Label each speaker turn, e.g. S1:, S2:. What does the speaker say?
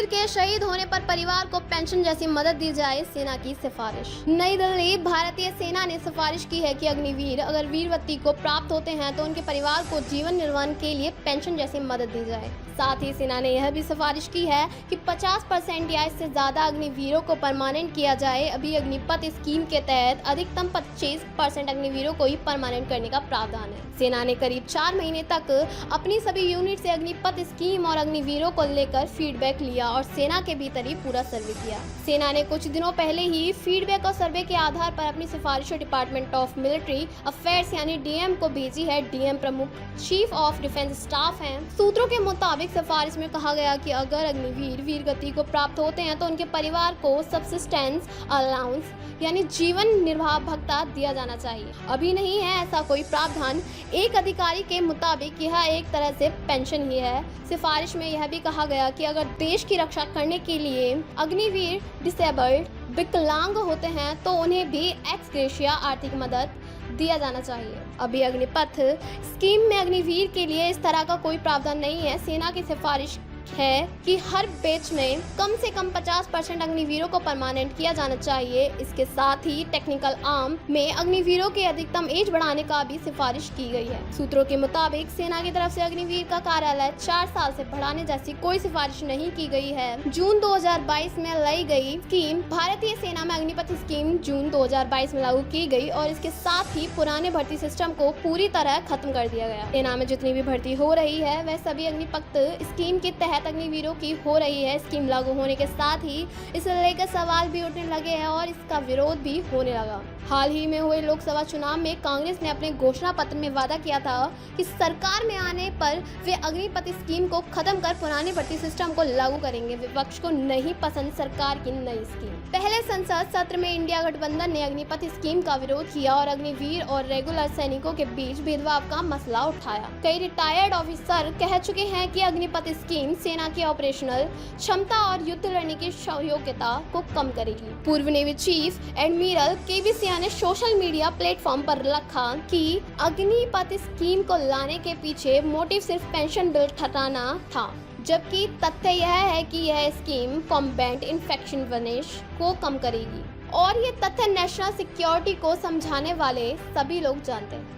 S1: अग्निवीर के शहीद होने पर परिवार को पेंशन जैसी मदद दी जाए, सेना की सिफारिश। नई दिल्ली। भारतीय सेना ने सिफारिश की है कि अग्निवीर अगर वीरवती को प्राप्त होते हैं तो उनके परिवार को जीवन निर्वाह के लिए पेंशन जैसी मदद दी जाए। साथ ही सेना ने यह भी सिफारिश की है कि 50% या इससे ज्यादा अग्निवीरों को परमानेंट किया जाए। अभी अग्निपथ स्कीम के तहत अधिकतम 25% अग्निवीरों को ही परमानेंट करने का प्रावधान है। सेना ने करीब 4 महीने तक अपनी सभी यूनिट से अग्निपथ स्कीम और अग्निवीरों को लेकर फीडबैक लिया और सेना के भीतर ही पूरा सर्वे किया। सेना ने कुछ दिनों पहले ही फीडबैक और सर्वे के आधार पर अपनी सिफारिशें डिपार्टमेंट ऑफ मिलिट्री अफेयर्स यानी डीएम को भेजी है। डीएम प्रमुख चीफ ऑफ डिफेंस स्टाफ हैं। सूत्रों के मुताबिक सिफारिश में कहा गया कि अगर अग्निवीर वीरगति को प्राप्त होते हैं तो उनके परिवार को सब्सिस्टेंस अलाउंस यानी जीवन निर्वाह भत्ता दिया जाना चाहिए। अभी नहीं है ऐसा कोई प्रावधान। एक अधिकारी के मुताबिक यह एक तरह से पेंशन ही है। सिफारिश में यह भी कहा गया कि अगर देश की रक्षा करने के लिए अग्निवीर डिसेबल्ड विकलांग होते हैं तो उन्हें भी एक्स ग्रेशिया आर्थिक मदद दिया जाना चाहिए। अभी अग्निपथ स्कीम में अग्निवीर के लिए इस तरह का कोई प्रावधान नहीं है। सेना की सिफारिश है कि हर बैच में कम से कम 50% अग्निवीरों को परमानेंट किया जाना चाहिए। इसके साथ ही टेक्निकल आर्म में अग्निवीरों के अधिकतम एज बढ़ाने का भी सिफारिश की गई है। सूत्रों के मुताबिक सेना की तरफ से अग्निवीर का कार्यालय 4 साल से बढ़ाने जैसी कोई सिफारिश नहीं की गई है। जून 2022 में लाई गई स्कीम भारतीय सेना में अग्निपथ स्कीम जून 2022 में लागू की गई और इसके साथ ही पुराने भर्ती सिस्टम को पूरी तरह खत्म कर दिया गया। सेना में जितनी भी भर्ती हो रही है वह सभी अग्निपथ स्कीम के तहत अग्निवीरों की हो रही है। स्कीम लागू होने के साथ ही इसे लेकर सवाल भी उठने लगे हैं और इसका विरोध भी होने लगा। हाल ही में हुए लोकसभा चुनाव में कांग्रेस ने अपने घोषणा पत्र में वादा किया था कि सरकार में आने पर वे अग्निपथ स्कीम को खत्म कर पुराने भर्ती सिस्टम को लागू करेंगे। विपक्ष को नहीं पसंद सरकार की नई स्कीम। पहले संसद सत्र में इंडिया गठबंधन ने अग्निपथ स्कीम का विरोध किया और अग्निवीर और रेगुलर सैनिकों के बीच भेदभाव का मसला उठाया। कई रिटायर्ड ऑफिसर कह चुके हैं कि अग्निपथ स्कीम सेना की ऑपरेशनल क्षमता और युद्ध लड़ने की योग्यता को कम करेगी। पूर्व नेवी चीफ एडमिरल केवी सिंह ने सोशल मीडिया प्लेटफॉर्म पर लिखा कि अग्निपथ स्कीम को लाने के पीछे मोटिव सिर्फ पेंशन बिल हटाना था, जबकि तथ्य यह है कि यह स्कीम कॉम्बैट इन्फेक्शननेस को कम करेगी और ये तथ्य नेशनल सिक्योरिटी को समझाने वाले सभी लोग जानते हैं।